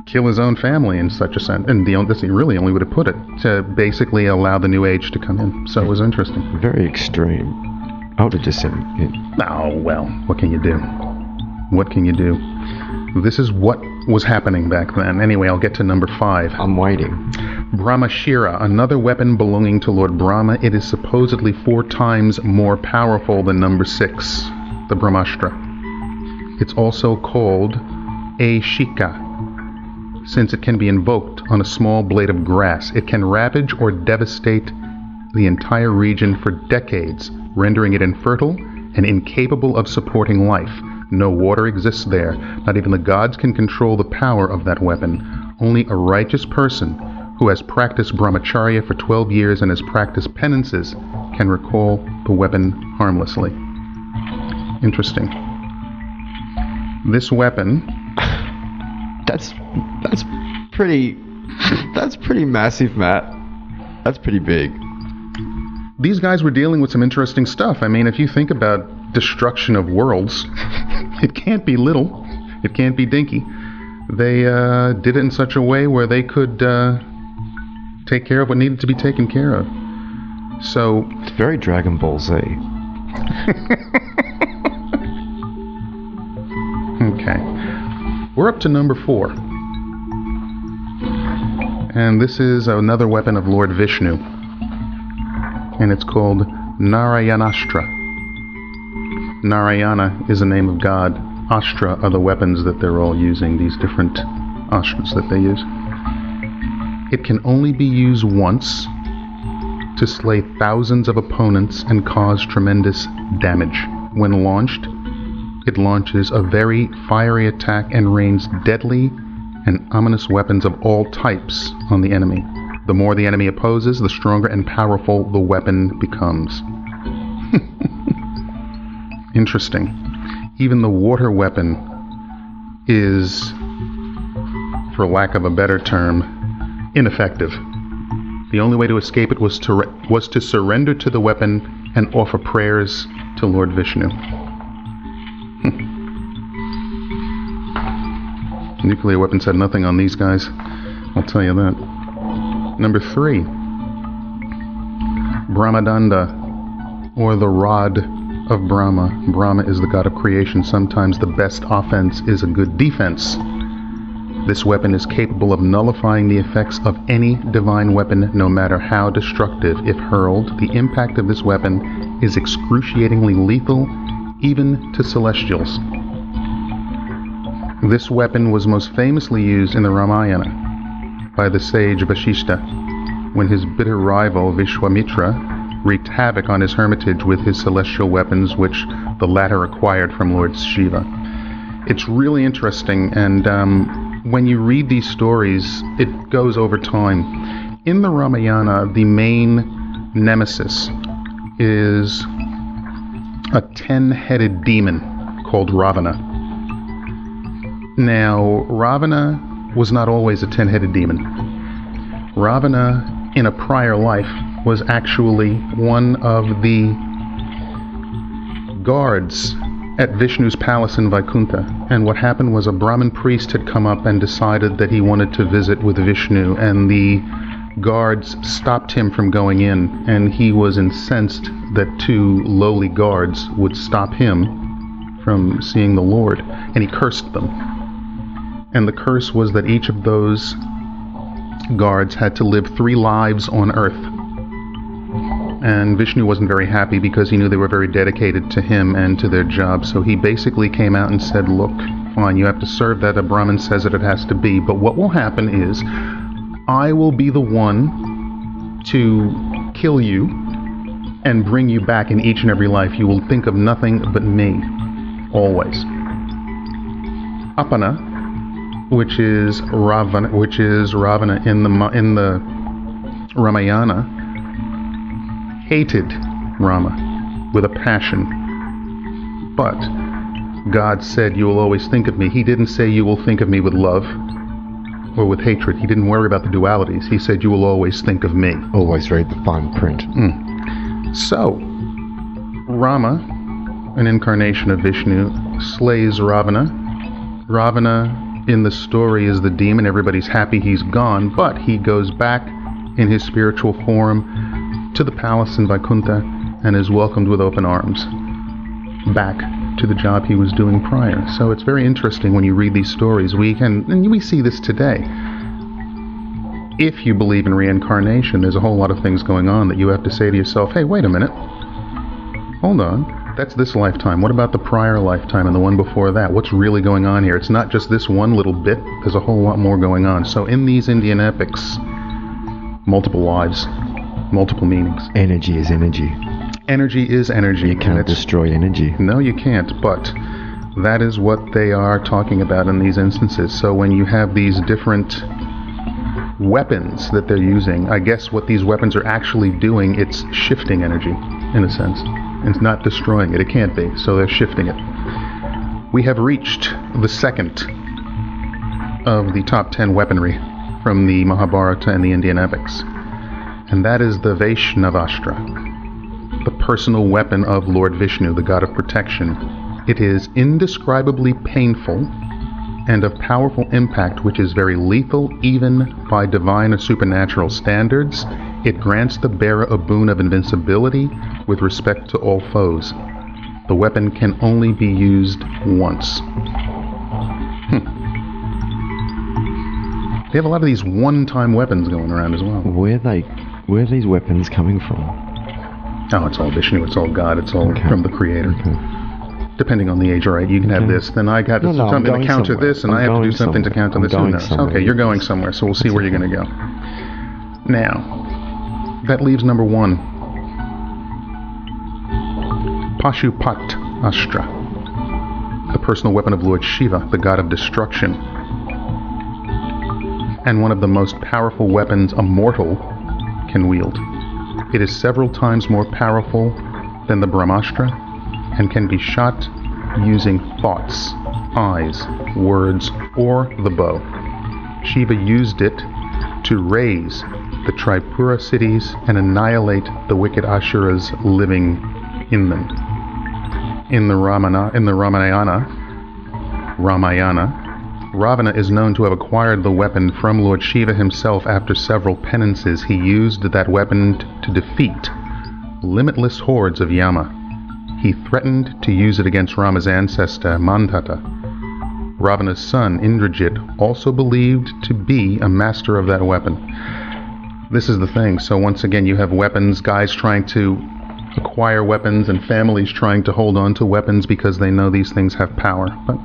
kill his own family in such a sense. And that's really the only way to put it, to basically allow the new age to come in. So it was interesting. Very extreme. I would have just said... Oh, well, what can you do? What can you do? This is what was happening back then. Anyway, I'll get to number 5. I'm waiting. Brahmashira, another weapon belonging to Lord Brahma. It is supposedly 4 times more powerful than number 6, the Brahmastra. It's also called a Shika, since it can be invoked on a small blade of grass. It can ravage or devastate the entire region for decades, rendering it infertile and incapable of supporting life. No water exists there. Not even the gods can control the power of that weapon. Only a righteous person who has practiced Brahmacharya for 12 years and has practiced penances can recall the weapon harmlessly. Interesting. This weapon... That's pretty massive, Matt. That's pretty big. These guys were dealing with some interesting stuff. I mean, if you think about destruction of worlds, it can't be little. It can't be dinky. They did it in such a way where they could take care of what needed to be taken care of. So it's very Dragon Ball Z. Okay. We're up to number 4. And this is another weapon of Lord Vishnu. And it's called Narayanastra. Narayana is the name of God. Astra are the weapons that they're all using, these different astras that they use. It can only be used once to slay thousands of opponents and cause tremendous damage. When launched, it launches a very fiery attack and rains deadly and ominous weapons of all types on the enemy. The more the enemy opposes, the stronger and powerful the weapon becomes. Interesting. Even the water weapon is, for lack of a better term, ineffective. The only way to escape it was to surrender to the weapon and offer prayers to Lord Vishnu. Nuclear weapons had nothing on these guys, I'll tell you that. Number 3, Brahmadanda, or the Rod of Brahma. Brahma is the god of creation. Sometimes the best offense is a good defense. This weapon is capable of nullifying the effects of any divine weapon, no matter how destructive. If hurled, the impact of this weapon is excruciatingly lethal even to celestials. This weapon was most famously used in the Ramayana by the sage Vashishta when his bitter rival Vishwamitra wreaked havoc on his hermitage with his celestial weapons, which the latter acquired from Lord Shiva. It's really interesting, and when you read these stories, it goes over time. In the Ramayana, the main nemesis is a 10-headed demon called Ravana. Now, Ravana was not always a 10-headed demon. Ravana, in a prior life, was actually one of the guards at Vishnu's palace in Vaikuntha. And what happened was a Brahmin priest had come up and decided that he wanted to visit with Vishnu, and the guards stopped him from going in, and he was incensed that two lowly guards would stop him from seeing the Lord, and he cursed them. And the curse was that each of those guards had to live 3 lives on Earth. And Vishnu wasn't very happy because he knew they were very dedicated to him and to their job. So he basically came out and said, look, fine, you have to serve that. A Brahmin says that it has to be. But what will happen is I will be the one to kill you and bring you back in each and every life. You will think of nothing but me, always. Apana, which is Ravana in the Ramayana, hated Rama with a passion. But God said, you will always think of me. He didn't say you will think of me with love or with hatred. He didn't worry about the dualities. He said, you will always think of me. Always read the fine print. So, Rama, an incarnation of Vishnu, slays Ravana. Ravana in the story is the demon. Everybody's happy he's gone, but he goes back in his spiritual form to the palace in Vaikuntha and is welcomed with open arms back to the job he was doing prior. So it's very interesting when you read these stories. We see this today. If you believe in reincarnation, there's a whole lot of things going on that you have to say to yourself, hey, wait a minute. Hold on. That's this lifetime. What about the prior lifetime and the one before that? What's really going on here? It's not just this one little bit. There's a whole lot more going on. So in these Indian epics, multiple lives, multiple meanings. Energy is energy. Energy is energy. You can't destroy energy. No, you can't, but that is what they are talking about in these instances. So when you have these different weapons that they're using, I guess what these weapons are actually doing, it's shifting energy, in a sense. It's not destroying it. It can't be. So they're shifting it. We have reached the second of the top 10 weaponry from the Mahabharata and the Indian epics. And that is the Vaisnava Astra, the personal weapon of Lord Vishnu, the god of protection. It is indescribably painful and of powerful impact, which is very lethal even by divine or supernatural standards. It grants the bearer a boon of invincibility with respect to all foes. The weapon can only be used once. They have a lot of these one-time weapons going around as well. Where are these weapons coming from? Oh, it's all Vishnu, it's all God, it's all from the Creator. Okay. Depending on the age, all right, you can have this, then I got something to counter this, and I have to do something to counter this. Who knows? Okay, you're going somewhere, so we'll see where you're going to go. Now, that leaves number 1. Pashupat Astra, the personal weapon of Lord Shiva, the god of destruction, and one of the most powerful weapons a mortal can wield. It is several times more powerful than the Brahmastra and can be shot using thoughts, eyes, words, or the bow. Shiva used it to raise the Tripura cities and annihilate the wicked Asuras living in them. In the Ramayana, Ravana is known to have acquired the weapon from Lord Shiva himself after several penances. He used that weapon to defeat limitless hordes of Yama. He threatened to use it against Rama's ancestor, Mandata. Ravana's son, Indrajit, also believed to be a master of that weapon. This is the thing. So once again, you have weapons, guys trying to acquire weapons, and families trying to hold on to weapons because they know these things have power. But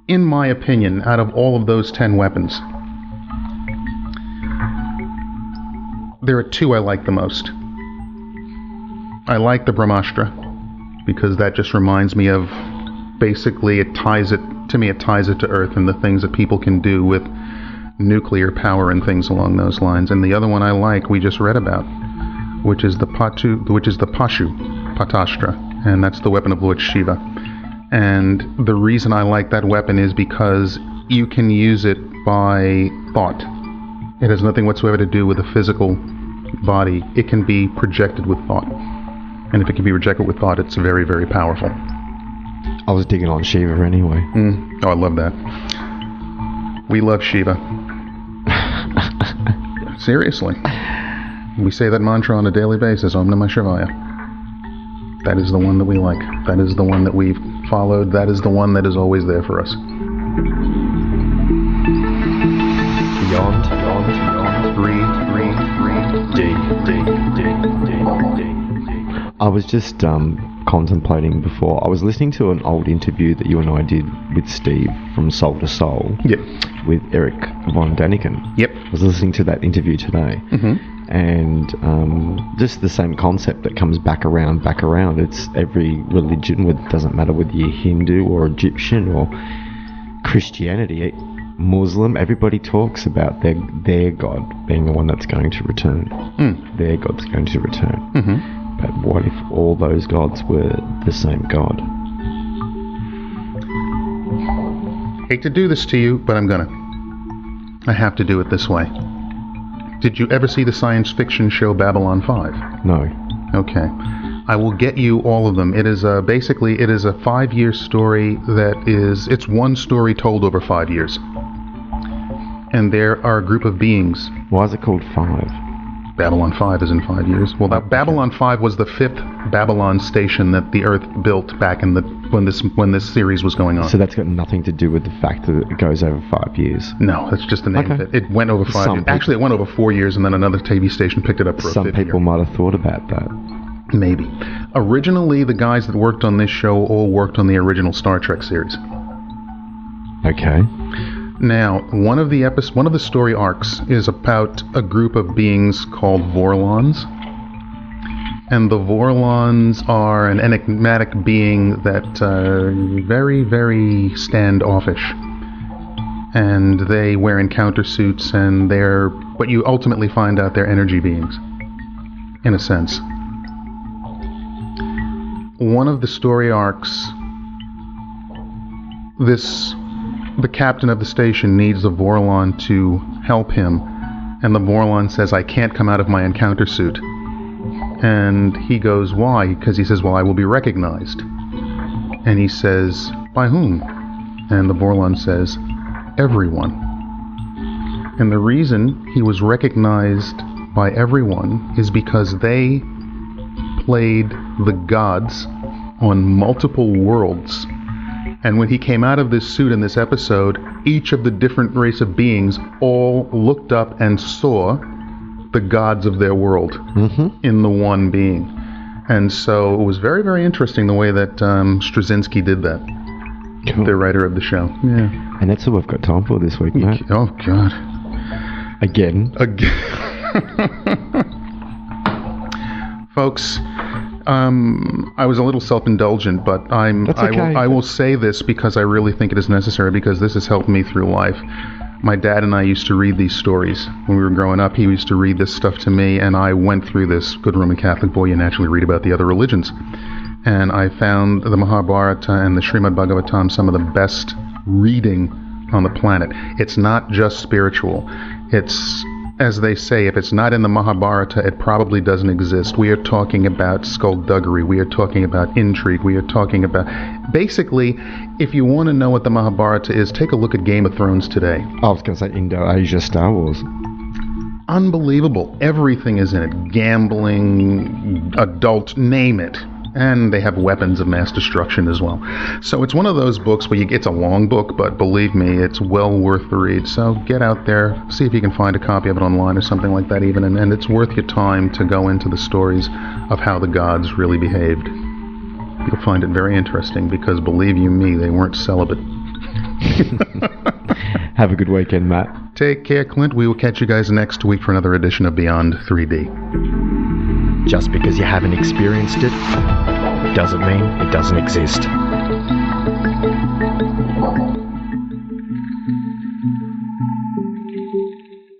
in my opinion, out of all of those 10 weapons, there are two I like the most. I like the Brahmastra, because that just reminds me of, basically, it ties it to Earth and the things that people can do with nuclear power and things along those lines. And the other one I like, we just read about, which is the Patastra, and that's the weapon of Lord Shiva. And the reason I like that weapon is because you can use it by thought. It has nothing whatsoever to do with a physical body. It can be projected with thought. And if it can be projected with thought, it's very, very powerful. I was digging on Shiva anyway. Oh, I love that. We love Shiva. Seriously. We say that mantra on a daily basis, Om Namah Shivaya. That is the one that we like. That is the one that we've followed. That is the one that is always there for us. Beyond. I was just contemplating before. I was listening to an old interview that you and I did with Steve from Soul to Soul. Yep. With Eric von Daniken. Yep. I was listening to that interview today. Mm-hmm. And just the same concept that comes back around. It's every religion, it doesn't matter whether you're Hindu or Egyptian or Christianity, Muslim, everybody talks about their God being the one that's going to return. Their God's going to return. Mm-hmm. But what if all those gods were the same God? Hate to do this to you, but I'm gonna. I have to do it this way. Did you ever see the science fiction show Babylon 5? No. Okay. I will get you all of them. It is basically a 5-year story it's one story told over 5 years. And there are a group of beings. Why is it called 5? Babylon 5 is in 5 years. Well, Babylon 5 was the 5th Babylon station that the Earth built back in when this series was going on. So that's got nothing to do with the fact that it goes over 5 years? No, that's just the name of it. It went over 5 years. Actually, it went over 4 years, and then another TV station picked it up for a 5th year. Some people might have thought about that. Maybe. Originally, the guys that worked on this show all worked on the original Star Trek series. Okay. Now, one of the story arcs is about a group of beings called Vorallons. And the Vorallons are an enigmatic being that are very, very standoffish. And they wear encounter suits, but you ultimately find out they're energy beings, in a sense. One of the story arcs, the captain of the station needs the Vorallon to help him, and the Vorallon says, I can't come out of my encounter suit. And he goes, why? Because he says, well, I will be recognized. And he says, by whom? And the Vorallon says, everyone. And the reason he was recognized by everyone is because they played the gods on multiple worlds. And when he came out of this suit in this episode, each of the different race of beings all looked up and saw the gods of their world in the one being. And so it was very, very interesting the way that Straczynski did that. Cool. The writer of the show. Yeah. And that's all we've got time for this week, mate. Oh, God. Again. Folks, I was a little self-indulgent, but I will say this because I really think it is necessary, because this has helped me through life. My dad and I used to read these stories. When we were growing up, he used to read this stuff to me, and I went through this. Good Roman Catholic boy, you naturally read about the other religions. And I found the Mahabharata and the Srimad Bhagavatam some of the best reading on the planet. It's not just spiritual. It's, as they say, if it's not in the Mahabharata, it probably doesn't exist. We are talking about skullduggery. We are talking about intrigue. We are talking about... Basically, if you want to know what the Mahabharata is, take a look at Game of Thrones today. I was going to say Indo-Asia Star Wars. Unbelievable. Everything is in it. Gambling, adult, name it. And they have weapons of mass destruction as well. So it's one of those books where it's a long book, but believe me, it's well worth the read. So get out there, see if you can find a copy of it online or something like that even, and it's worth your time to go into the stories of how the gods really behaved. You'll find it very interesting because, believe you me, they weren't celibate. Have a good weekend, Matt. Take care, Clint. We will catch you guys next week for another edition of Beyond 3D. Just because you haven't experienced it doesn't mean it doesn't exist.